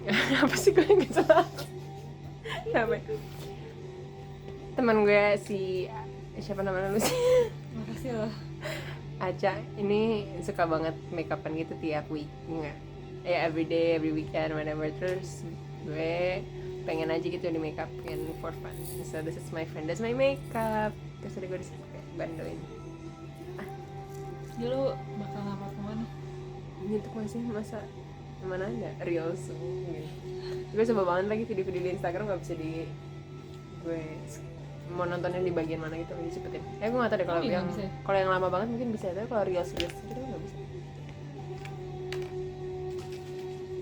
Apa sih gue yang salah? Kenapa? Teman gue si siapa namanya lu sih? Makasih loh. Aca ini suka banget makeupan gitu tiap week, nggak? Ya every day, every weekend, whenever. Terus gue pengen aja gitu di makeupin for fun. So this is my friend, that's my makeup. Terus tadi gue disuruh kayak bandoin. Dulu bakal ngapa kemana? Nyentuh masih masa mana ada real song gitu. Gue sebel banget lagi video-video di Instagram nggak bisa di gue mau nontonnya di bagian mana gitu dicepetin. Gue nggak tahu deh kalau yang kalau yang lama banget mungkin bisa, tapi kalau real gitu nggak bisa.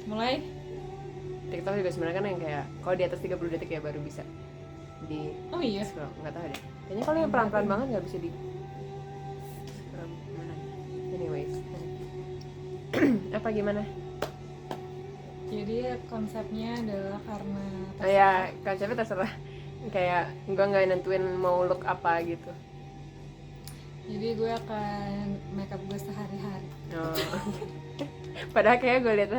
Mulai TikTok juga sebenarnya kan yang kayak kalau di atas 30 detik ya baru bisa di scroll, nggak tahu deh. Kayaknya kalau yang pelan-pelan banget nggak bisa di scroll mana. Anyways, apa gimana? Jadi konsepnya adalah karena Ya konsepnya terserah. Kayak gue nggak nentuin mau look apa gitu. Jadi gue akan makeup gue sehari-hari. Padahal kayak gue liat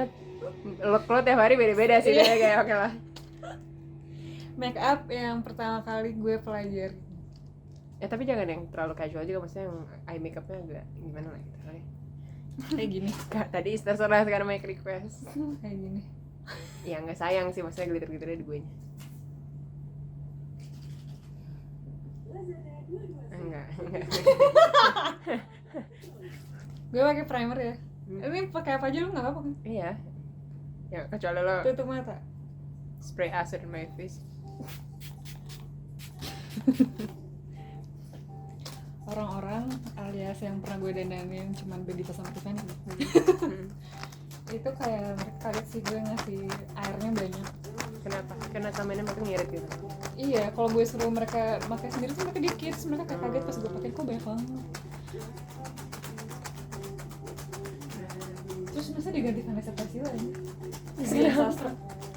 look lo tiap hari beda-beda sih. Kayak oke lah. Makeup yang pertama kali gue pelajari. Tapi jangan yang terlalu casual juga, maksudnya yang eye makeupnya agak gimana lah gitu. Kayak gini. Tadi terserah sekarang make request. Kayak gini. Ya nggak sayang sih, maksudnya glitter-glitternya di guenya. Enggak. Gue pakai primer ya. Ini pakai apa aja lu nggak apa-apa kan? Iya. Ya kecuali lo tutup mata. Spray acid in my face. Orang-orang alias yang pernah gue dandanin cuman Bedita sama Tiffany itu kayak mereka kaget sih gue ngasih airnya banyak. Kenapa? Karena tambahannya mereka ngirit gitu. Iya, kalau gue suruh mereka pakai sendiri tuh mereka dikit, terus mereka kayak kaget pas gue pakai kok banyak banget. Terus masa diganti Vanessa Priscilla ya? Dian Sastro.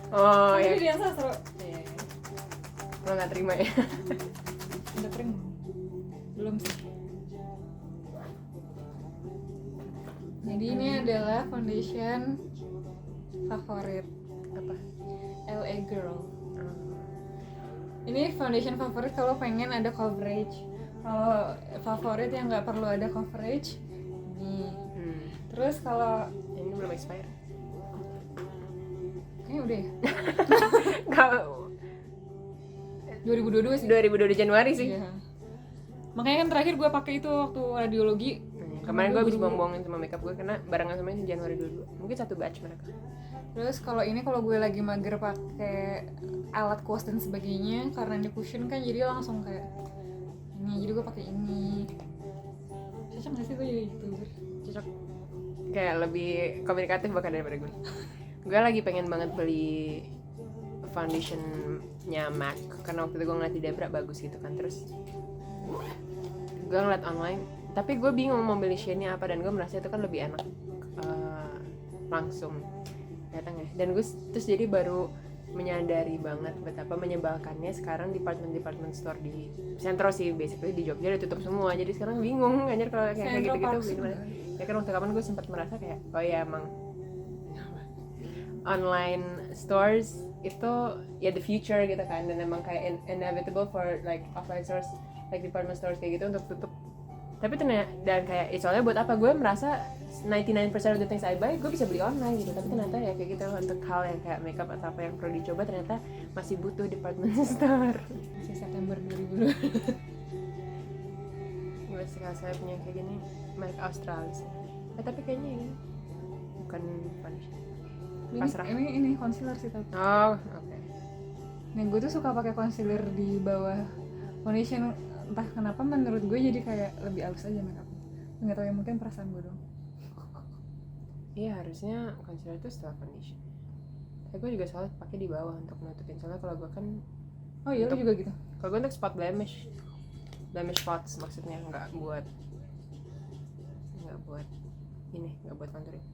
Oh iya. iya. Dian Sastro. Iya. Lo nggak terima ya? Udah kering belum sih. Jadi ini adalah foundation favorit Apa? LA Girl. Ini foundation favorit kalau pengen ada coverage. Kalau favorit yang nggak perlu ada coverage, ini. Terus kalau ini belum expire. Kayaknya udah ya. Kalau 2022 sih. 2022 Januari sih. Iya. Makanya kan terakhir gue pakai itu waktu radiologi. Kemarin gue habis buang-buangin sama makeup gue karena barengan sama ini Januari 22. Mungkin satu batch mereka. Terus kalau ini kalau gue lagi mager pakai alat kuas dan sebagainya karena ini cushion kan jadi langsung kayak ini, jadi gue pakai ini. Cocok nggak sih gue jadi youtuber? Cocok. Kayak lebih komunikatif bahkan daripada gue. Gue lagi pengen banget beli foundationnya MAC karena waktu itu gue ngeliat di Debra bagus gitu kan. Terus gue ngeliat online, tapi gue bingung mau beli shade-nya apa, dan gue merasa itu kan lebih enak langsung datang ya. Dan gue terus jadi baru menyadari banget betapa menyebalkannya sekarang department store di Sentro sih, basically di Jogja udah tutup semua. Jadi sekarang bingung anjir kalau kayak gitu-gitu gimana. Ya kan waktu kapan gue sempat merasa kayak oh ya emang online stores itu ya the future gitu kan, dan emang kayak inevitable for like offline stores like department stores kayak gitu untuk tutup. Tapi ternyata, dan kayak soalnya buat apa, gue merasa 99% of the things I buy gue bisa beli online gitu, tapi ternyata ya kayak gitu untuk hal yang kayak makeup atau apa yang perlu dicoba ternyata masih butuh department store. Si September 2002. Gue suka saya punya kayak gini merek Australis. Tapi kayaknya ini bukan foundation. Pasrah. Ini concealer sih tapi. Oh, oke. Nih gue tuh suka pakai concealer di bawah foundation, entah kenapa menurut gue jadi kayak lebih halus aja makeupnya. Nggak tahu ya, mungkin perasaan gue dong. Iya harusnya concealer itu setelah foundation. Tapi gue juga selalu pakai di bawah untuk nutupin, soalnya kalau gue kan. Oh iya, lu juga gitu. Kalau gue untuk spot blemish spots maksudnya, nggak buat ini, nggak buat contouring.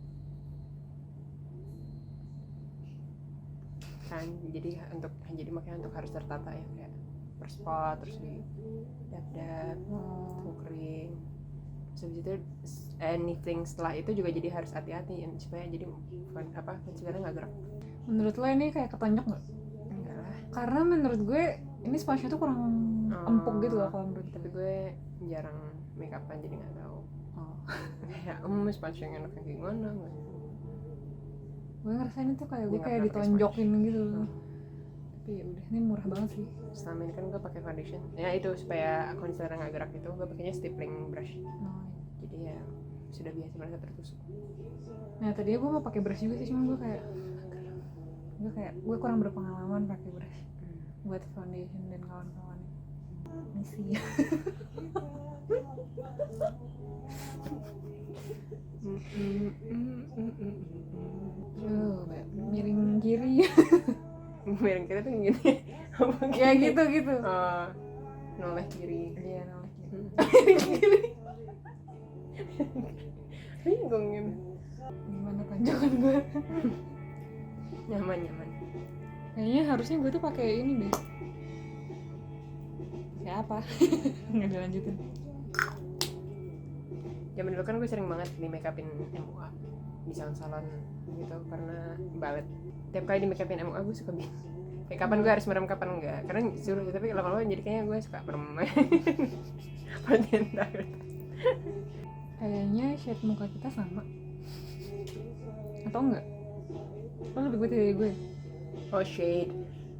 Kan jadi makanya untuk harus tertata ya, kayak per spot terus di dap-dap, kering. habis itu anything setelah itu juga jadi harus hati-hati supaya jadi concealer nggak gerak. Menurut lo ini kayak ketonjok nggak? Enggak lah, Karena menurut gue ini sponsnya tuh kurang empuk gitu loh kalau menurut tapi gue jarang make upan jadi nggak tahu. Oh. Kayak spons yang enak kayak gimana nggak? Gue ngerasain itu kayak gue Dia nggak kayak pernah pakai ditonjokin gitu. Tapi ya udah, ini murah banget sih. Selama ini kan gue pakai foundation, ya itu supaya concealer nggak gerak itu gue pakainya stippling brush. Oh, Jadi ya sudah biasa merasa tertusuk. nah tadinya gue mau pakai brush juga sih, cuma gue kurang berpengalaman pakai brush buat foundation dan kawan-kawan. Ini sih. Miring kiri. Miring kiri tuh gini. Ya gitu. Noleh kiri. Iya, noleh kiri. Kiri. Bingung gitu. Gimana tanjakan gue? Nyaman. Kayaknya harusnya gue tuh pakai ini deh. Kayak apa? Nggak dilanjutin. Zaman dulu kan gue sering banget di make upin MUA di salon gitu karena balet. Tiap kali di make upin MUA gue suka bingung. Kayak kapan gue harus merem kapan enggak. Karena suruh tapi lama-lama jadi kayaknya gue suka merem. Kayaknya shade muka kita sama. Atau enggak? Lo lebih putih dari gue. Oh shade,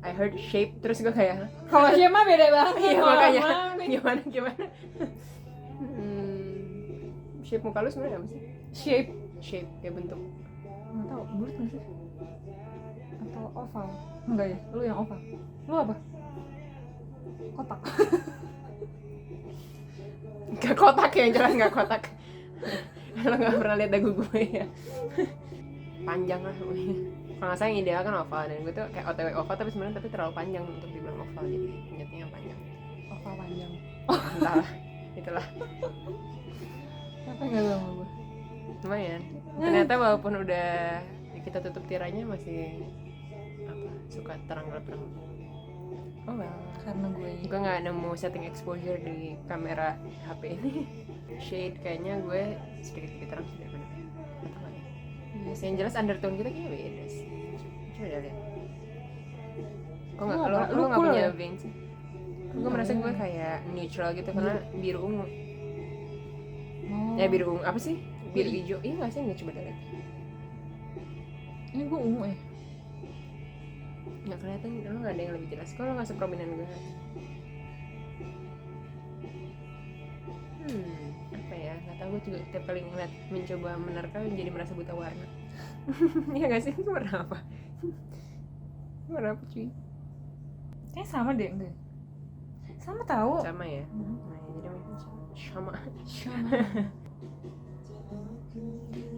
I heard shape terus gue kayak Kalau shade mah beda banget. iya makanya gimana shape muka lu sebenarnya apa sih? Shape ya bentuk. Nggak tahu, bulat nggak sih? Atau oval? Enggak ya, lu yang oval. Lu apa? Kotak. Gak kotak ya, jelas gak kotak. Lo gak pernah lihat dagu gue ya. Panjang lah kalau nggak salah yang ideal kan oval, dan gue tuh kayak OTW oval tapi sebenarnya terlalu panjang untuk dibilang oval, jadi punyanya yang panjang. Oval panjang. Entahlah, itulah. Apa nggak tahu sama gue? Lumayan. Ternyata walaupun udah kita tutup tiranya masih suka terang gelap. Oh well. Karena gue Nggak nemu setting exposure di kamera HP ini. Shade kayaknya gue sedikit terang sih daripada. Yang jelas undertone kita kayaknya beda sih. Coba lihat. Kok nggak lu nggak cool punya ya? vein sih? Gue merasa gue kayak neutral gitu karena biru ungu. Ya biru ungu apa sih? Biru hijau. Iya nggak sih? Nggak coba lihat. Ini gue ungu ya? Nggak kelihatan. Lu nggak ada yang lebih jelas. Kok lu nggak seprominent gue? Apa ya? Nggak tahu, gue juga tiap kali ngeliat mencoba menerka jadi merasa buta warna. Iya nggak sih? Itu warna apa? Warna apa cuy? Kayaknya sama deh, enggak? Sama tahu. Sama ya? Nah jadi sama.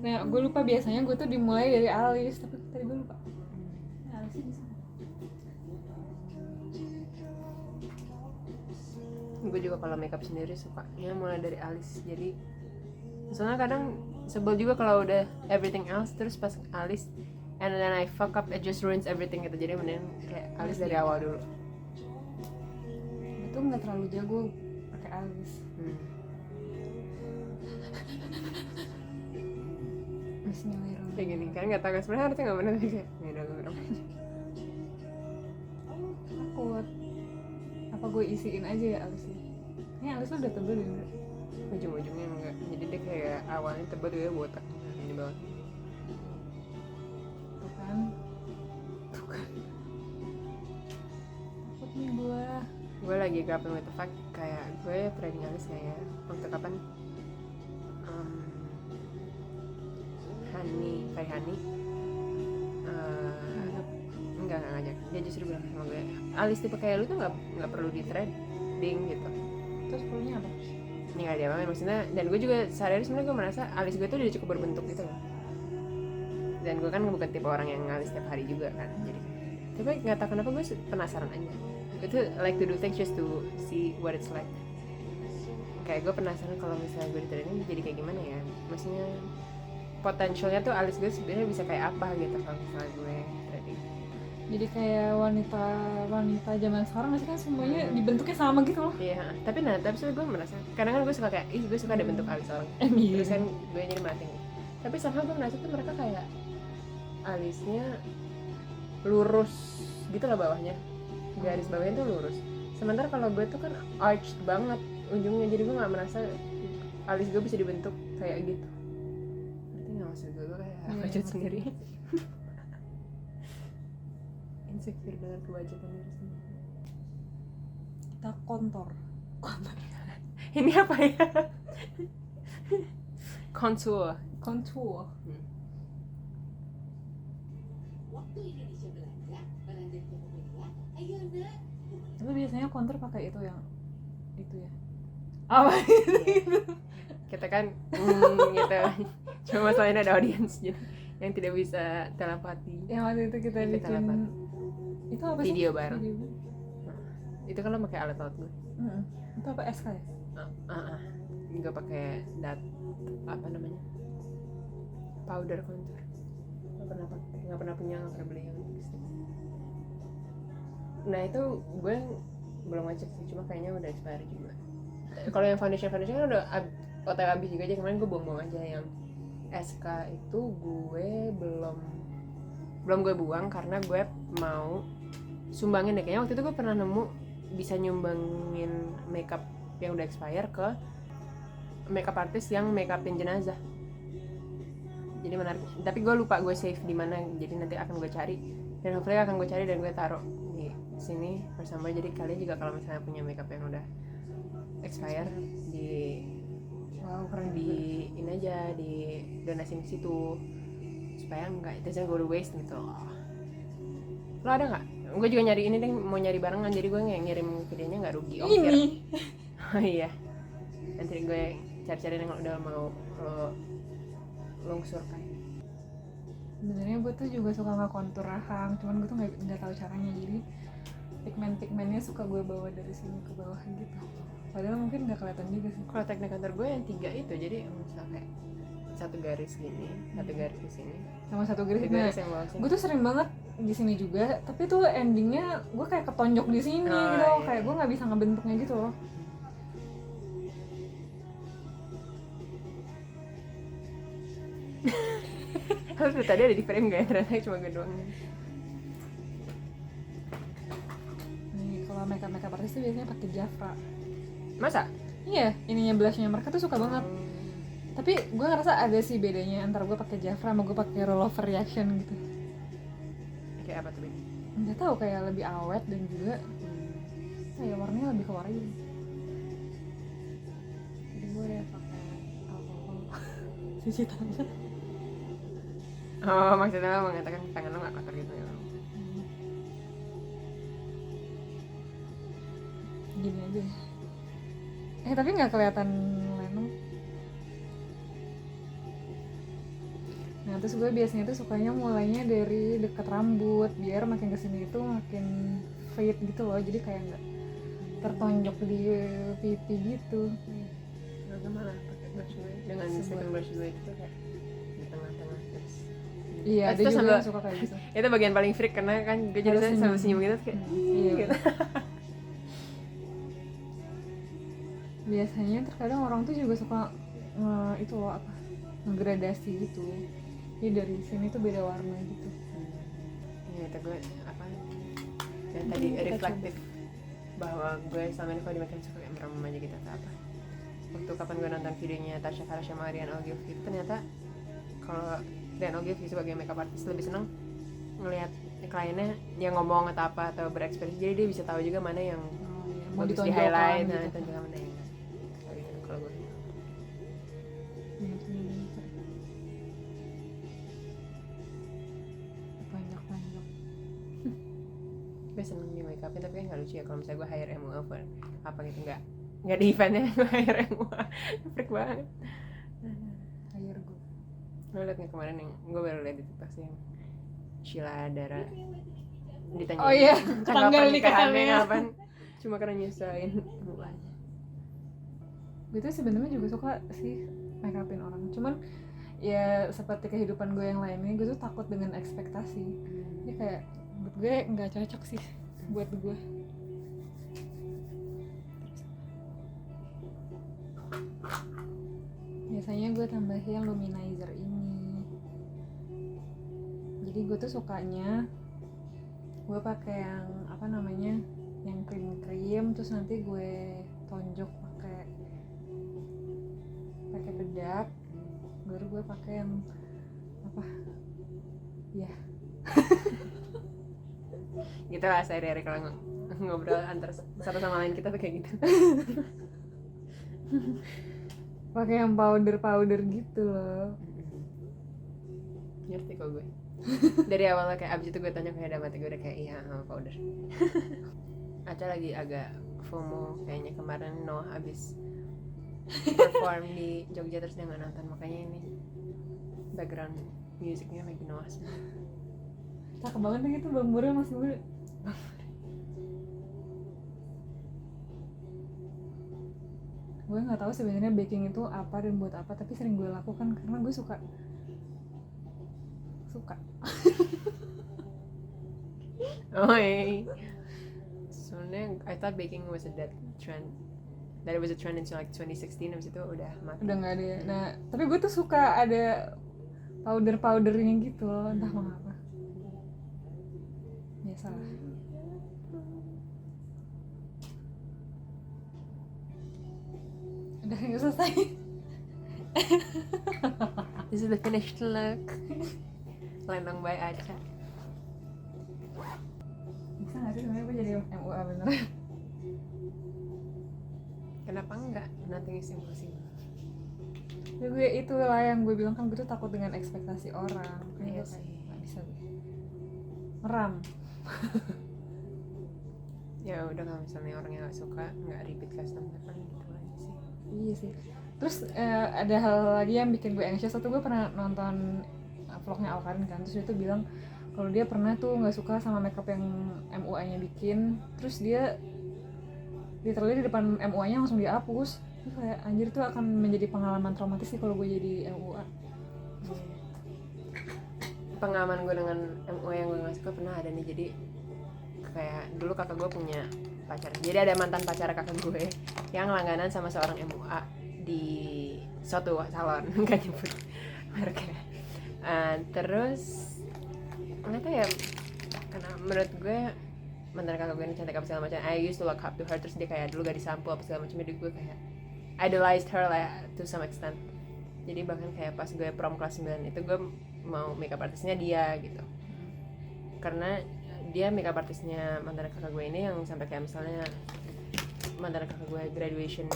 Nah, gue lupa biasanya gue tuh dimulai dari alis, tapi tadi gue lupa. Alisnya di sana. Gue juga kalau makeup sendiri sukanya mulai dari alis, jadi soalnya kadang sebel juga kalau udah everything else terus pas alis and then I fuck up, it just ruins everything gitu. Jadi mending kayak alis dari awal dulu. Gue tuh nggak terlalu jago pakai alis. Bismillahirrahmanirrahim. Kayak gini kan nggak tahu kan sebenarnya harusnya nggak benar tapi kayak ya udah gue Takut. Apa gue isiin aja ya alisnya? Ini alisnya udah tebel ya? ujung-ujungnya enggak, jadi dia kayak awalnya tebal dia botak ini banget. Tuh kan. Takut nih gue lagi grappling with the fact kayak gue training alis kayak waktu kapan Hani enggak ngajak, dia justru bilang sama gue alis tipe kayak lu tuh nggak perlu di threading gitu. Terus perlunya apa? Ini nggak diapain maksudnya, dan gue juga sehari-hari sebenarnya gue merasa alis gue tuh udah cukup berbentuk gitu loh, dan gue kan bukan tipe orang yang ngalis tiap hari juga kan, jadi tapi nggak tahu kenapa gue penasaran aja. Gue tuh like to do things just to see what it's like. Kayak gue penasaran kalau misalnya gue di training jadi kayak gimana ya, maksudnya potensialnya tuh alis gue sebenarnya bisa kayak apa gitu kalau misalnya gue training. Jadi kayak wanita zaman sekarang nggak sih kan semuanya dibentuknya sama gitu loh. Iya, tapi gue merasa kadang-kadang gue suka kayak gue suka ada bentuk alis orang. Iya. Terus kan gue jadi merhatiin. Tapi sama gue merasa tuh mereka kayak alisnya lurus gitu lah bawahnya. Garis bawahnya tuh lurus. Sementara kalau gue tuh kan arched banget ujungnya, jadi gue nggak merasa alis gue bisa dibentuk kayak gitu. Berarti nggak, maksud gue kayak wajah sendiri. Insecure dengan kewajiban diri sendiri. Kita kontor. Ini apa ya? Contour. Waktu Indonesia belanja, belanja pemerintah, ayo nak. Tapi biasanya kontor pakai itu yang itu ya. Apa? Kita kan gitu. Cuma masalahnya ada audiens jadi yang tidak bisa telepati. Yang waktu itu kita Kita bikin dapat itu apa sih? video bareng. Video. Itu kan lo pakai alat gue. Itu apa SK ya? Gue pakai apa namanya? Powder contour. Nggak pernah punya, nggak pernah beli yang lipstick. Nah itu gue belum ngecek sih, cuma kayaknya udah expired juga. Kalau yang foundation kan udah OTW habis juga aja, kemarin gue buang-buang aja. Yang SK itu gue belum gue buang karena gue mau sumbangin deh. Kayaknya waktu itu gue pernah nemu bisa nyumbangin makeup yang udah expire ke makeup artist yang makeupin jenazah. Jadi menarik. Tapi gue lupa gue save di mana. Jadi nanti akan gue cari dan hopefully akan gue cari dan gue taruh di sini bersama. Jadi kalian juga kalau misalnya punya makeup yang udah expire Keren di ini aja, di donasin ke situ supaya enggak it doesn't go to waste gitu loh. Lo ada nggak? Gue juga nyari ini deh, mau nyari barengan, jadi gue ngirim videonya nggak rugi ongkir. Ini. Oh iya, nanti gue cari-cari yang udah mau lo lungsurkan. Sebenarnya gue tuh juga suka ngekontur rahang, cuman gue tuh nggak tahu caranya. Jadi pigmennya suka gue bawa dari sini ke bawah gitu. Padahal mungkin nggak kelihatan juga sih. Kalau teknik kantor gue yang 3 itu, jadi misalnya kayak satu garis gini, satu garis di sini, Sama satu garis. satu garis yang bawah sini. Gue tuh sering banget di sini juga, tapi tuh endingnya gue kayak ketonjok di sini Oh, gitu, iya. kayak gue nggak bisa ngebentuknya gitu loh. Harus tadi ada di frame gak ya? Ternyata cuma gue doang. Nih kalau makeup artis tuh biasanya pakai Jafra. Masa? Iya, ininya blushnya mereka tuh suka banget. Tapi gue ngerasa ada sih bedanya antara gue pakai Jafra sama gue pakai rollover reaction gitu. Kayak apa tuh? Bin? Nggak tahu, kayak lebih awet dan juga kayak warnanya lebih ke warna. Jadi gue ya pakai alkohol cuci tangan. Oh, maksudnya lo mengatakan tangan lo gak kotor gitu ya? Gini aja. Tapi nggak kelihatan lenong. Nah terus gue biasanya tuh sukanya mulainya dari dekat rambut biar makin kesini itu makin fade gitu loh, jadi kayak nggak tertonjok di pipi gitu. Gak malah pakai brush gue dengan second brush gue itu kayak di tengah-tengah terus. Iya, ada Terus juga sambil- yang suka kayak gitu. Itu bagian paling freak karena kan gue jadi Harus sambil senyum. senyum gitu kayak Iya. gitu. Biasanya terkadang orang tuh juga suka itu loh apa, ngegradasi gitu. Jadi dari sini tuh beda warna gitu. Ya itu gue apa? Dan tadi Kita reflektif bahwa gue selama ini kalau di makeup suka kayak merem aja gitu atau apa. Waktu kapan gue nonton videonya Tasya Farah sama Rian Ogilvy itu ternyata kalau Rian Ogilvy sebagai makeup artist lebih seneng ngelihat kliennya yang ngomong atau apa atau berekspresi, jadi dia bisa tahu juga mana yang Mau bagus di ditonjolkan highlight, gitu. nah itu juga mana yang kayak gitu kalau gue. Banyak. Gue seneng di make upnya tapi kan nggak lucu ya kalau misalnya gue hire MUA for apa gitu, nggak di eventnya gue hire MUA. Freak banget. Air gue. Lo liat nggak kemarin yang gue baru liat di TikTok sih yang Sheila Dara ditanya Oh iya, tanggal tanggal nikahannya nikahannya. kapan, cuma karena nyusahin MUA aja. Gue tuh sebenarnya juga suka sih make upin orang, cuman ya seperti kehidupan gue yang lainnya, gue tuh takut dengan ekspektasi. Ini kayak buat gue nggak cocok sih buat gue. Biasanya gue tambahin luminizer ini. Jadi gue tuh sukanya gue pakai yang apa namanya, yang krim terus nanti gue tonjok pakai bedak, baru gue pakai yang apa ya Gitu lah sehari-hari kalau ngobrol antar satu sama lain kita tuh kayak gitu. pakai yang powder gitu loh. Ngerti kok gue. Dari awalnya kayak abis itu gue tanya kayak dalam hati gue udah kayak iya powder. Aca lagi agak FOMO kayaknya kemarin Noah abis perform di Jogja terus dia nggak nonton, makanya ini background musiknya lagi Noah semua. Cakep banget nih gitu, Bang Mura masih muda. Gue nggak tahu sebenarnya baking itu apa dan buat apa, tapi sering gue lakukan karena gue suka. Oh soalnya I thought baking was a dead trend, that it was a trend until like 2016, abis itu udah mati. Udah nggak ada. Nah tapi gue tuh suka ada powdernya gitu loh, entah mengapa. Biasalah. Udah nggak selesai. This is the finished look. Lendang by Aca. Bisa nggak sih sebenarnya gue jadi MUA beneran? Kenapa enggak? Nothing is impossible. Ya gue itulah yang gue bilang kan, gue tuh takut dengan ekspektasi orang. Iya Kayak gue sih. nggak bisa meram. Ya udah kalau misalnya orang yang nggak suka nggak repeat customer kan gitu aja sih. Iya sih. Terus ada hal lagi yang bikin gue anxious. Waktu gue pernah nonton vlognya Alkarin kan, terus dia tuh bilang kalau dia pernah tuh nggak suka sama makeup yang MUA-nya bikin, terus dia literally di depan MUA-nya langsung dihapus. Terus kayak anjir, tuh akan menjadi pengalaman traumatis sih kalau gue jadi MUA. Pengalaman gue dengan MUA yang gue nggak suka pernah ada nih. Jadi kayak dulu kakak gue punya pacar, jadi ada mantan pacar kakak gue yang langganan sama seorang MUA di suatu salon, nggak nyebut mereknya. Terus nggak tahu ya, karena menurut gue mantan kakak gue ini cantik apa segala macam, I used to look up to her. Terus dia kayak dulu gak disampu apa segala macam, jadi gue kayak idolized her lah to some extent. Jadi bahkan kayak pas gue prom kelas 9 itu gue mau makeup artisnya dia gitu, karena dia makeup artisnya mantan kakak gue ini yang sampai kayak misalnya mantan kakak gue graduation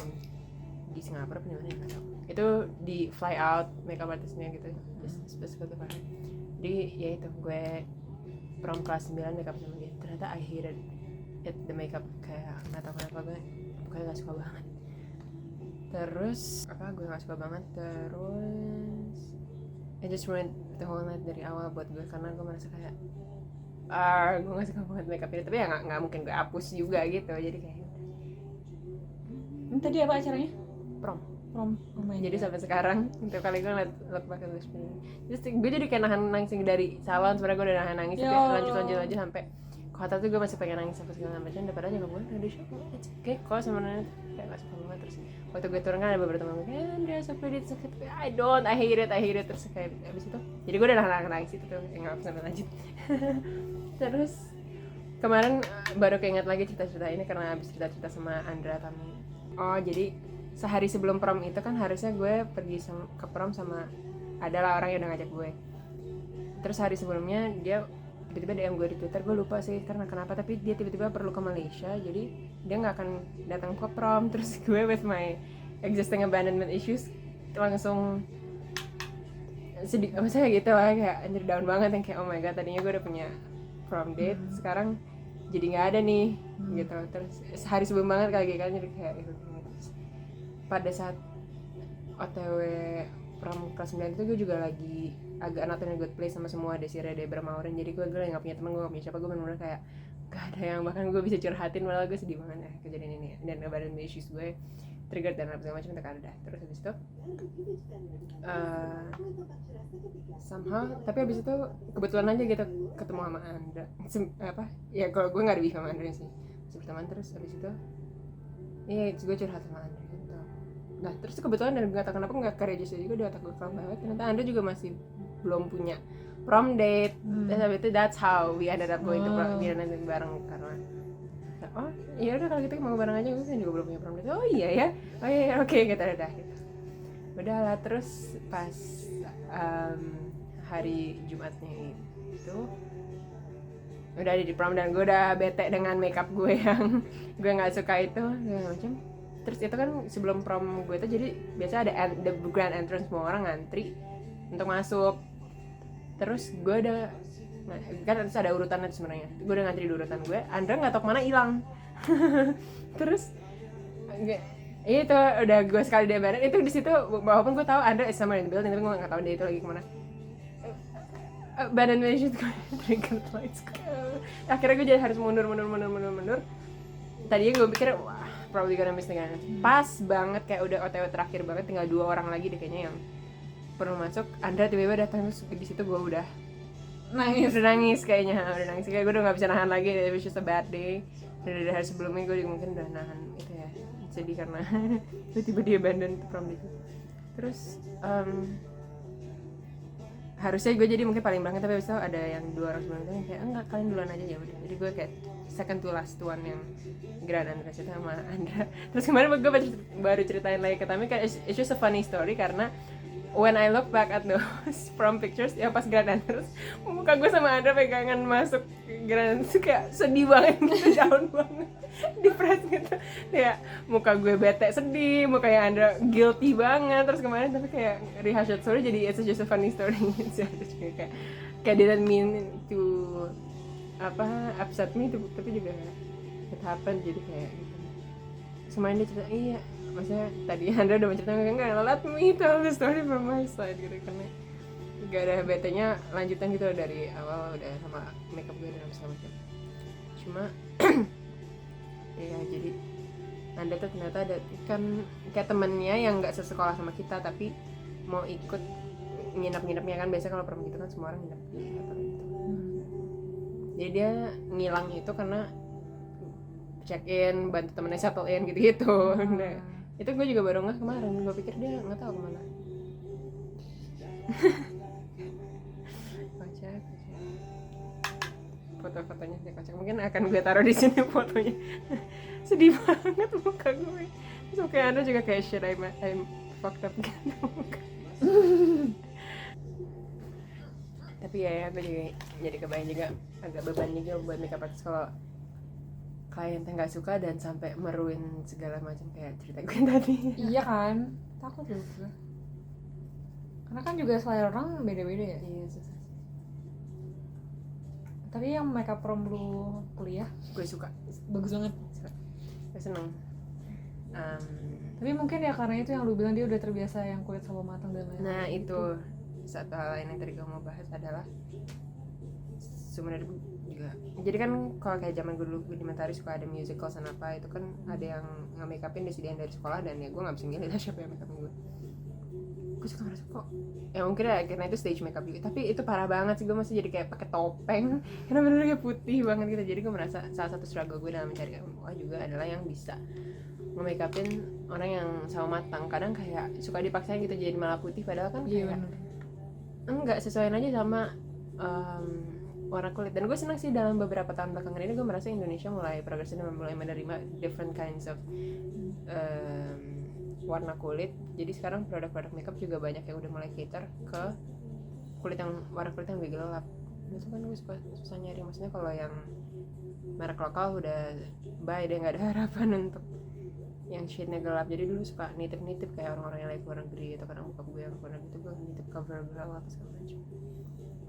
di Singapura apa dimana ya nggak tahu, itu di fly out makeup artisnya gitu, spesifik banget. Jadi ya itu gue prom kelas 9 makeup sama dia, ternyata I hated it, the makeup, kayak nggak tahu kenapa gue pokoknya nggak suka banget. Terus gue nggak suka banget, terus I just ruined the whole night dari awal buat gue, karena gue merasa kayak gue nggak suka banget makeup ini, tapi ya nggak mungkin gue hapus juga gitu. Jadi kayak Ini tadi apa acaranya? prom. Oh my Jadi God. sampai sekarang untuk kali gue ngeliat look back at this film, terus gue jadi kayak nahan nangis dari salon. Sebenarnya gue udah nahan nangis, Ya tapi Allah. lanjut aja sampai ke hotel tuh gue masih pengen nangis sampai segala macam. Daripada nyokap gue udah shock, it's okay kok sebenarnya, kayak nggak suka banget. Terus waktu gue turun kan ada beberapa teman gue kayak Andrea so pretty, terus kayak I hate it. Terus kayak abis itu jadi gue udah nahan nangis itu tuh, nggak bisa lanjut. Terus kemarin baru keinget lagi cerita-cerita ini karena abis cerita-cerita sama Andra Tami. Oh jadi sehari sebelum prom itu kan harusnya gue pergi ke prom sama adalah orang yang udah ngajak gue. Terus hari sebelumnya dia tiba-tiba DM gue di Twitter, gue lupa sih karena kenapa, tapi dia tiba-tiba perlu ke Malaysia, jadi dia nggak akan datang ke prom. Terus gue with my existing abandonment issues langsung sedih, maksudnya gitu lah, kayak anjir down banget, yang kayak oh my god, tadinya gue udah punya prom date, sekarang jadi nggak ada nih gitu. Terus hari sebelum banget lagi kan, jadi kayak gitu. Pada saat OTW prom kelas 9 itu gue juga lagi agak not in a good place sama semua Desiree, Debra, Maureen. Jadi gue nggak punya teman, gue nggak punya siapa, gue bener-bener kayak gak ada yang bahkan gue bisa curhatin, malah gue sedih banget ya kejadian ini dan abandonment issues gue. trigger dan segala macam itu kan udah. Terus habis itu somehow tapi habis itu kebetulan aja gitu ketemu sama Andra apa ya, kalau gue nggak ada beef sama Andra sih, masih berteman. Terus habis itu gue curhat sama Andra gitu. Nah terus kebetulan dan nggak tahu kenapa nggak ke register juga di otak gue kalau banget, ternyata Andra juga masih belum punya prom date. Terus habis itu that's how we ended up going to prom, kita nanti bareng karena oh iya udah kalau gitu mau bareng aja, gue kan juga belum punya prom date. Oh iya oke kita udah gitu. Udahlah. Terus pas hari Jumatnya itu udah di prom dan gue udah bete dengan makeup gue yang gue nggak suka itu segala macam. Terus itu kan sebelum prom gue itu jadi biasa ada the grand entrance, semua orang ngantri untuk masuk. Terus gue udah kan harus ada urutannya sebenarnya, gue udah ngantri di urutan gue, Andra nggak tahu kemana hilang. Terus itu udah gue sekali diabarin itu di situ, walaupun gue tahu Andra is somewhere in the building tapi gue nggak tahu dia itu lagi kemana. Badan gue itu trigger lights. Akhirnya gue jadi harus mundur. Tadinya gue pikir wah probably gonna miss dengan pas banget kayak udah OTW terakhir banget, tinggal 2 orang lagi deh kayaknya yang perlu masuk. Andra tiba-tiba datang, terus di situ gue udah nangis kayaknya, kayak gue udah nggak bisa nahan lagi. It was just a bad day. Dari hari sebelumnya gue mungkin udah nahan itu ya, sedih karena tiba-tiba dia abandon prom itu. Terus harusnya gue jadi mungkin paling belakang, tapi abis itu ada yang 2 orang sebelum itu yang kayak enggak kalian duluan aja ya udah. Jadi gue kayak second to last one yang grand entrance itu sama Andra. Terus kemarin gue baru ceritain lagi ke Tami, kayak it's just a funny story karena when I look back at those prom pictures ya pas grand entrance, muka gue sama Andra pegangan masuk grand entrance kayak sedih banget gitu, down banget, depressed gitu. Ya muka gue bete sedih, mukanya Andra guilty banget. Terus kemarin tapi kayak rehash that story jadi it's just a funny story gitu. Terus kayak didn't mean to upset me tapi juga it happened, jadi kayak gitu. Semuanya dia cerita maksudnya tadi Andra udah menceritakan enggak let me tell the story from my side gitu, karena gak ada betenya lanjutan gitu dari awal udah sama makeup gue dan segala macam. Cuma ya jadi Andra tuh ternyata ada kan kayak temennya yang nggak sesekolah sama kita tapi mau ikut nginep-nginepnya kan, biasa kalau prom gitu kan semua orang nginep di hotel gitu. Jadi dia ngilang itu karena check in, bantu temennya settle in gitu-gitu. Nah, itu gue juga baru ngeh kemarin, gue pikir dia nggak tahu kemana. Kocak. Foto-fotonya sih kocak, mungkin akan gue taruh di sini fotonya. Sedih banget muka gue. Terus kayak Anda juga kayak shit, I'm fucked up gitu. Tapi ya gue juga jadi kebayang juga agak beban juga buat makeup artist kalau klien nggak suka dan sampai meruin segala macam kayak cerita gue tadi. Iya kan, takut loh gue. Karena kan juga selera orang beda-beda ya. Iya susah. Tapi yang makeup prom lu kuliah Gue suka, bagus banget. gue seneng. Tapi mungkin ya karena itu yang lu bilang dia udah terbiasa yang kulit selalu matang dan lain-lain. Nah itu satu hal lain yang tadi gue mau bahas adalah sebenarnya juga. Jadi kan kalau kayak zaman gue dulu di Mentari suka ada musical dan apa itu kan ada yang nge-make upin disediain dari sekolah dan ya gue nggak bisa milih siapa yang make upin gue. Gue suka ngerasa kok ya mungkin ya karena itu stage makeup juga, tapi itu parah banget sih, gue masih jadi kayak pakai topeng karena bener-bener kayak putih banget gitu. Jadi gue merasa salah satu struggle gue dalam mencari MUA juga adalah yang bisa nge-make upin orang yang sama matang. Kadang kayak suka dipaksain gitu jadi malah putih padahal kan kayak enggak sesuaiin aja sama warna kulit. Dan gue senang sih dalam beberapa tahun belakangan ini gue merasa Indonesia mulai progresif dan mulai menerima different kinds of warna kulit. Jadi sekarang produk-produk makeup juga banyak yang udah mulai cater ke kulit yang warna kulit yang lebih gelap. Itu kan gue susah nyari, maksudnya kalau yang merek lokal udah bye deh, nggak ada harapan untuk yang shade-nya gelap. Jadi dulu suka nitip-nitip kayak orang-orang yang lagi keluar negeri atau kadang buka gue yang keluar negeri itu gue nitip cover gelap segala macam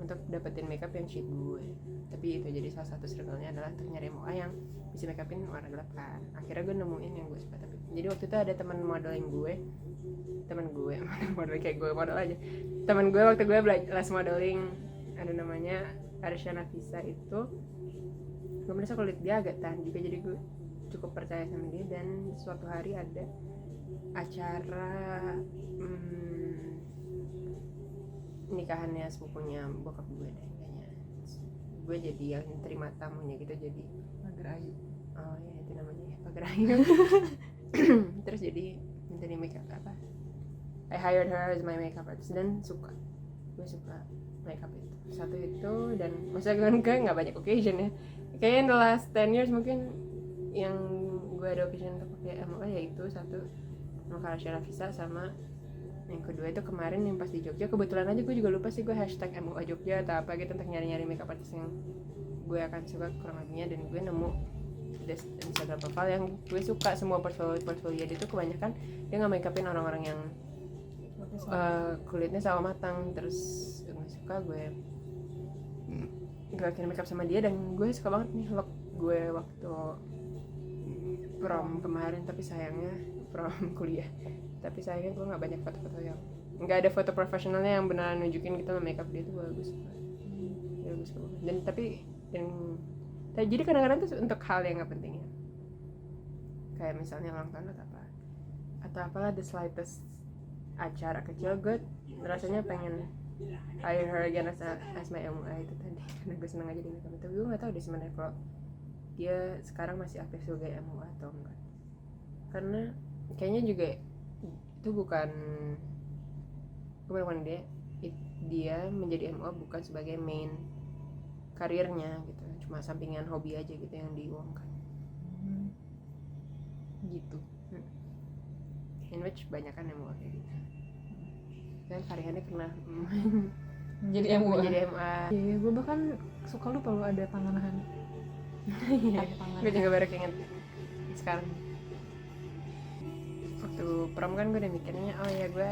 untuk dapetin makeup yang shade gue. Tapi itu jadi salah satu struggle-nya adalah untuk nyari MUA yang bisa make upin warna gelap kan. Akhirnya gue nemuin yang gue suka. Tapi jadi waktu itu ada teman modeling gue model kayak gue model aja. Teman gue waktu gue les modeling ada namanya Arsya Nafisa itu, gue merasa kulit dia agak tahan juga, jadi gue cukup percaya sama dia. Dan suatu hari ada acara nikahannya sepupunya bokap gue deh kayaknya. Gue jadi yang terima tamunya gitu, jadi Mager ayu. oh ya itu namanya ya, pagar ayu. Terus jadi minta di make up apa, I hired her as my makeup artist dan gue suka makeup itu satu itu. Dan maksudnya gue nggak banyak occasion ya, kayaknya in the last 10 years mungkin yang gue ada occasion untuk pakai MUA yaitu satu Makarasya Rafisa, sama yang kedua itu kemarin yang pas di Jogja. Kebetulan aja gue juga lupa sih gue hashtag MUA Jogja atau apa gitu untuk nyari-nyari makeup artist yang gue akan suka kurang lebihnya, dan gue nemu Instagram profile yang gue suka. Semua portfolio dia itu kebanyakan dia nggak make upin orang-orang yang kulitnya sawo matang. Terus gue suka, gue akhirnya make up sama dia, dan gue suka banget nih look gue waktu prom kemarin. Tapi sayangnya prom kuliah, tapi sayangnya gue nggak banyak foto-foto yang nggak ada foto profesionalnya yang beneran nunjukin gitu makeup dia tuh bagus banget. Dan tapi jadi kadang-kadang tuh untuk hal yang nggak penting ya, kayak misalnya ulang tahun atau apalah, the slightest acara kecil, gue rasanya pengen hire her again as my MUA itu tadi, karena gue seneng aja di makeup. Tapi gue nggak tahu deh sebenarnya kalau dia sekarang masih aktif sebagai MUA atau enggak, karena kayaknya juga itu bukan dia menjadi MUA bukan sebagai main karirnya gitu, cuma sampingan hobi aja gitu yang diuangkan gitu. In which banyak kan MUA kayak gitu, dan variannya pernah Menjadi MUA. Iya, Gue bahkan suka lupa lo ada tangan. Gue juga baru inget sekarang. Waktu prom kan gue udah mikirnya, oh ya gue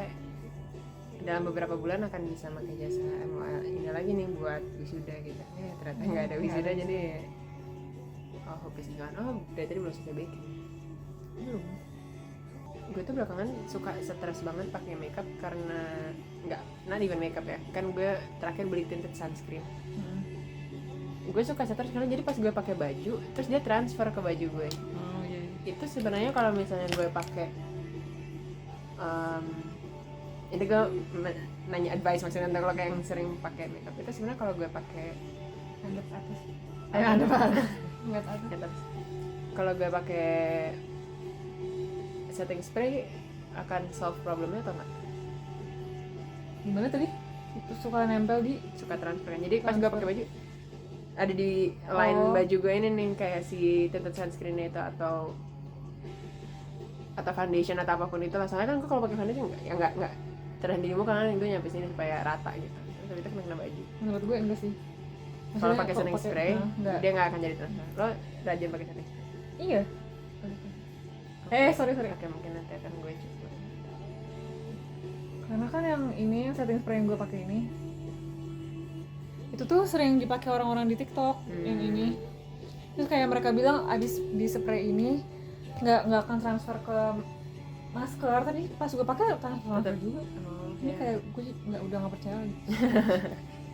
dalam beberapa bulan akan bisa pakai jasa MUA ini lagi nih buat wisuda gitu. Ternyata nggak ada wisuda, jadi hope is gone. Dari tadi belum selesai baking. Belum. Gue tuh belakangan suka stres banget pakai makeup karena not even makeup ya. Kan gue terakhir beli tinted sunscreen. Gue suka stres karena jadi pas gue pakai baju, terus dia transfer ke baju gue. Oh iya. Itu sebenarnya kalau misalnya gue pakai ini gue nanya advice maksudnya untuk lo kayak yang sering pakai makeup itu, sebenarnya kalau gue pakai Handap atas. Nggak atas. Kalau gue pakai setting spray akan solve problemnya atau enggak? Gimana tadi? Itu suka nempel di Suka transfer kan. Jadi pas gue pakai baju ada di line baju gue ini nih kayak si tinted sunscreen itu atau foundation atau apapun itu lah. Soalnya kan gue kalau pakai foundation nggak terhenti di muka, kan gue nyampe sini supaya rata gitu. Terus itu kena baju. menurut gue enggak sih. Kalau pakai setting spray dia nggak akan jadi transfer. Lo rajin pakai setting spray? Iya. Sorry. Oke, mungkin nanti akan gue coba. Karena kan yang setting spray yang gue pakai ini itu tuh sering dipakai orang-orang di TikTok yang ini. Terus kayak mereka bilang abis di spray ini nggak akan transfer ke masker, tapi pas gue pakai transfer juga. Ini kayak gue udah nggak percaya lagi.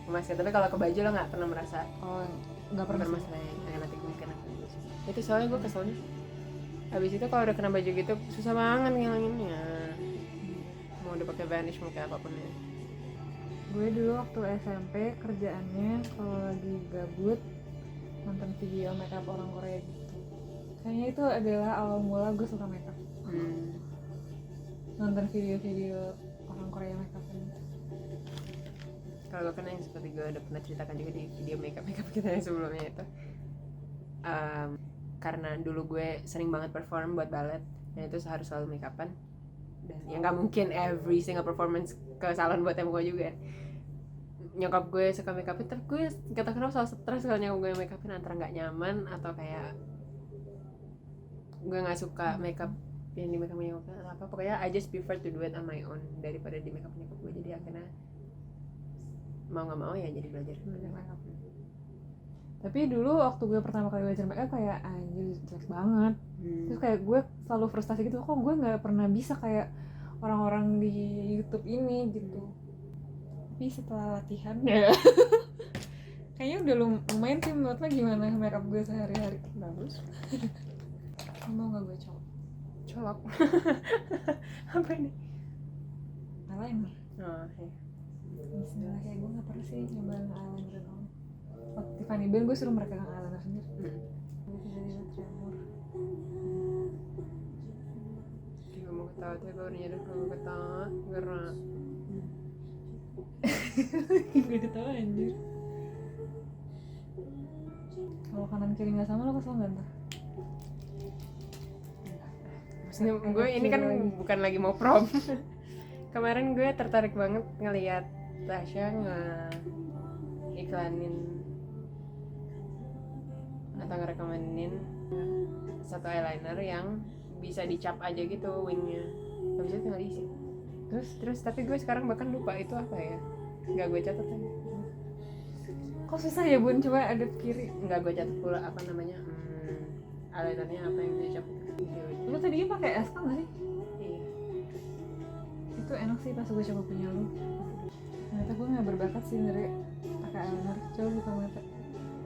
Masker, tapi kalau ke baju lo nggak pernah merasa Nggak pernah bermasalah yang nanti mungkin akan gue coba. Itu soalnya gue keselnya abis itu kalau udah kena baju gitu susah banget ngilanginnya, mau udah pakai vanish mau kayak apapun ya. Gue dulu waktu SMP kerjaannya kalau lagi gabut nonton video makeup orang Korea gitu. Kayaknya itu adalah awal mula gue suka makeup. Nonton video-video orang Korea makeup ini. Kalau gue kan yang seperti gue udah pernah ceritakan juga di video makeup kita yang sebelumnya itu, karena dulu gue sering banget perform buat ballet dan itu harus selalu make upan, dan ya nggak mungkin every single performance ke salon buat MUA juga. Nyokap gue suka make upin, tapi gue gak tau kenapa selalu stres kalau nyokap gue make upin, antara nggak nyaman atau kayak gue nggak suka make up yang di make up nyokap atau apa. Pokoknya I just prefer to do it on my own daripada di make up nyokap gue. Jadi akhirnya mau nggak mau ya jadi belajar make up. Tapi dulu waktu gue pertama kali belajar makeup kayak anjir jelek banget. Terus kayak gue selalu frustasi gitu, kok gue nggak pernah bisa kayak orang-orang di YouTube ini gitu. Tapi setelah latihan kayaknya udah lumayan sih. Menurut lo gimana makeup gue sehari-hari? Bagus. Mau nggak gue Colok. Apa ini? eyeliner. Oh, ya. Bismillah, kayak gue gak pernah sih nyoba eyeliner doang. Waktu Tiffany Band gue suruh mereka eyeliner sendiri. Gue tiba-tiba tremor. Gue mau ketawa tapi baru nyadar kalau gue ketawa karena Gue ketawa anjir. Kalau kanan kiri gak sama lo kesel gak ntar? maksudnya gue ini kan bukan lagi mau prom. Kemarin gue tertarik banget ngelihat Tasya nge-iklanin atau ngerekomenin satu eyeliner yang bisa dicap aja gitu wingnya, habis itu tinggal diisi. Terus tapi gue sekarang bahkan lupa itu apa ya, nggak gue catat aja. Kok susah ya Bun, coba ada kiri. Nggak gue catat pula apa namanya, eyelinernya apa yang dicap. Lu tadinya pakai SK gak sih? Iya. Itu enak sih pas gue coba punya lu. Ternyata gue gak berbakat sih ngeri pakai eyeliner. Coba buka mata.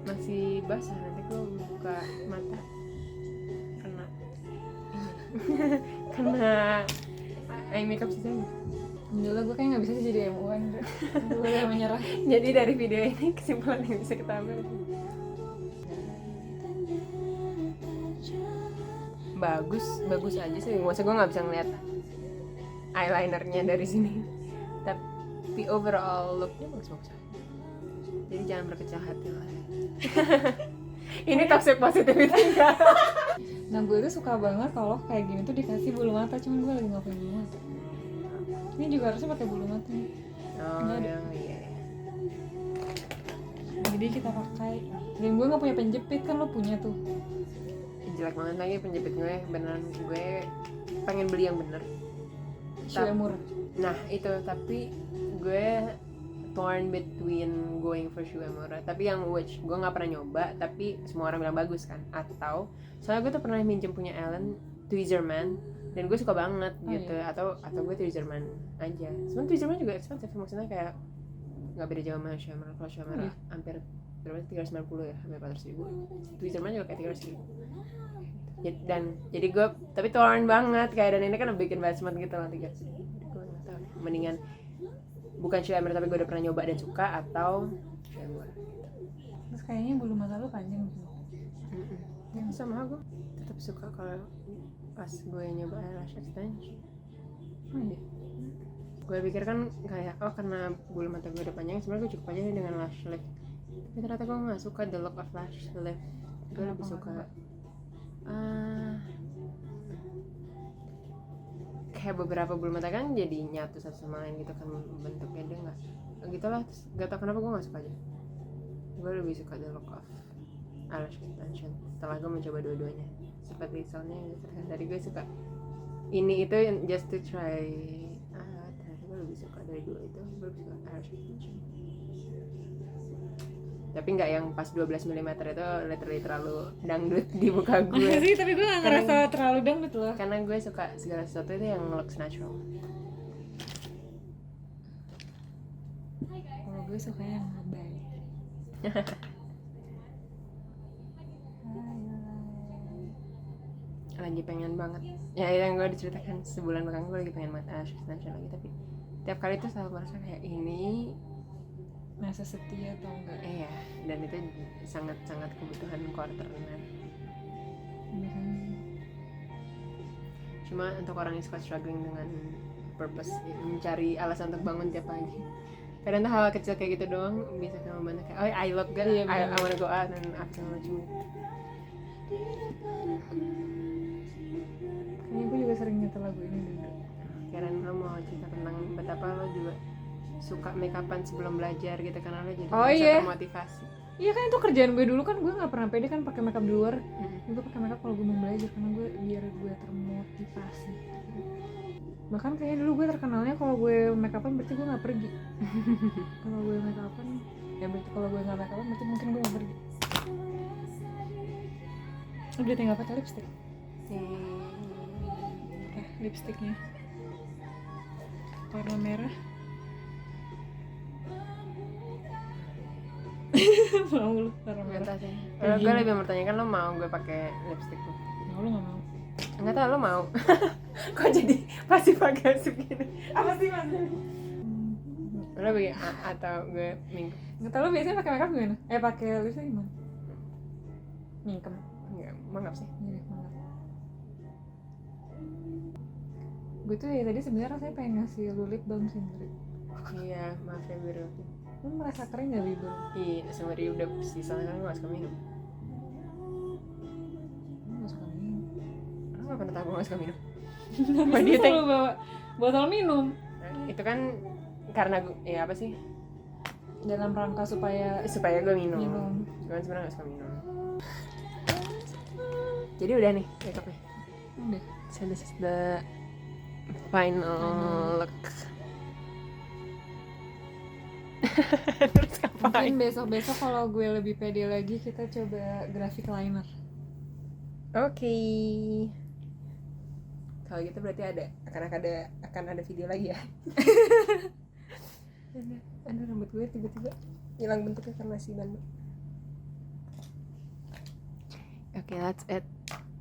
Masih basah, nanti gue buka mata kena kena eye makeup sisanya. Alhamdulillah gue kayak gak bisa sih jadi M1. Gue udah menyerah. Jadi dari video ini kesimpulan yang bisa kita ambil, bagus aja sih. Maksudnya gue nggak bisa ngeliat eyelinernya dari sini, tapi overall looknya bagus aja. Jadi jangan berkecil hati lah. Ini toxic positivity kan? Nah gue tuh suka banget kalau kayak gini tuh dikasih bulu mata, cuman gue lagi gak punya bulu mata. Ini juga harusnya pakai bulu mata nih. Oh iya. Jadi kita pakai. Dan gue gak punya penjepit, kan lo punya tuh. Jelek banget lagi penjepit gue, beneran gue pengen beli yang bener. Shoe yang murah. Nah itu, tapi gue torn between going for shoe yang murah, tapi yang which gue nggak pernah nyoba, tapi semua orang bilang bagus kan. Atau soalnya gue tuh pernah minjem punya Ellen Tweezerman dan gue suka banget gitu. Iya. Atau gue Tweezerman aja. Sebenarnya Tweezerman juga expensive, maksudnya kayak nggak beda jauh sama Shoe Murah. Kalau Shoe Murah hampir berapa, 390 ya, sampai 400.000. Tweezerman juga kayak 300.000. Dan jadi gue tapi torn banget kayak, dan ini kan bikin basement gitu loh, 300.000. Gue nggak tahu, mendingan bukan Shoe Murah tapi gue udah pernah nyoba dan suka, atau Shoe Murah gitu. Terus kayaknya bulu mata lo panjang gitu. Ya sama gue tetap suka kalau pas gue nyoba eyelash extension. Oh iya. Gue pikir kan kayak karena bulu mata gue udah panjang, sebenarnya gue cukup aja dengan lash lift. Tapi ternyata gue nggak suka the look of lash lift. Gue lebih suka kayak beberapa bulu mata kan jadi nyatu satu sama lain gitu kan bentuknya, dia nggak gitu lah. Terus gak tau kenapa gue nggak suka aja. Gue lebih suka the look of eyelash extension setelah gue mencoba dua-duanya. Seperti soalnya tadi gue suka ini itu just to try, ternyata gue lebih suka dari dua itu. Gue lebih suka eyelash extension, tapi nggak yang pas 12 mm itu literally terlalu dangdut di muka gue. sih, tapi gue gak ngerasa terlalu dangdut loh. Karena gue suka segala sesuatu itu yang looks natural. Kalau gue suka yang lebay. Lagi pengen banget ya, yang gue diceritakan sebulan belakang, gue lagi pengen banget eyelash extension lagi, tapi tiap kali tuh selalu merasa kayak ini necessity atau enggak. Iya, dan itu sangat-sangat kebutuhan quarternya. Cuma untuk orang yang suka struggling dengan purpose, mencari alasan untuk bangun tiap pagi, kadang tuh hal kecil kayak gitu doang bisa kayak membantu. Kayak, oh I look good, Iya, I wanna go out and after macam. Kayaknya gue juga sering nyetel lagu ini dulu. Karen, lo mau cerita tentang betapa lo juga suka make upan sebelum belajar gitu, karena lo jadi bisa termotivasi. Iya kan, itu kerjaan gue dulu kan, gue nggak pernah pede kan pakai makeup di luar. Gue pakai makeup kalau gue mau belajar, karena gue biar gue termotivasi. Bahkan kayaknya dulu gue terkenalnya kalau gue make upan berarti gue nggak pergi. Kalau gue make upan ya berarti, kalau gue nggak make upan berarti mungkin gue nggak pergi. Udah tinggal pakai lipstick. Lipsticknya warna merah. Mau lu warna merah? Gue lebih mempertanyakan lo mau gue pakai lipstick tuh. Mau lu nggak mau? Nggak tahu lo mau. Kok jadi pasif agresif gini? Apa sih maksudnya? Lo pakai atau gue mingkem? Nggak tahu lo biasanya pakai makeup gimana? Pakai lipstick gimana? Mingkem. Enggak, mangap sih. Iya deh, mangap. Gue tuh dari tadi sebenarnya rasanya pengen ngasih lu lip balm sih, Bri. Iya, maaf ya Biru. Lu merasa kering gak lip balm? Iya, sama dia udah sisa kan gue gak suka minum. Lu gak suka minum. Lo gak pernah tahu gue gak suka minum? Tapi What do lu you think? selalu bawa botol minum Nah, itu kan karena gue, ya apa sih? dalam rangka supaya Supaya gue minum. minum. Cuman sebenarnya gak suka minum. Jadi udah nih makeupnya. Udah. So this is the final look. Terus ngapain? Mungkin besok-besok kalau gue lebih pede lagi kita coba graphic liner. Oke. Kalau gitu berarti akan ada video lagi ya. Aduh rambut gue tiba-tiba hilang bentuknya karena si Bandung. Okay, that's it.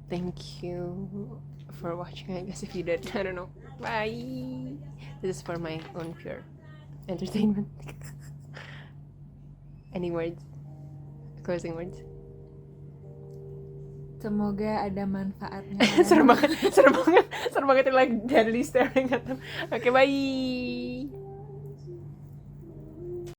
Thank you for watching. I guess if you did, I don't know. Bye. This is for my own pure entertainment. Any words? Closing words? Semoga ada manfaatnya. Serem banget, serem banget, serem banget like deadly staring at them. Okay, bye.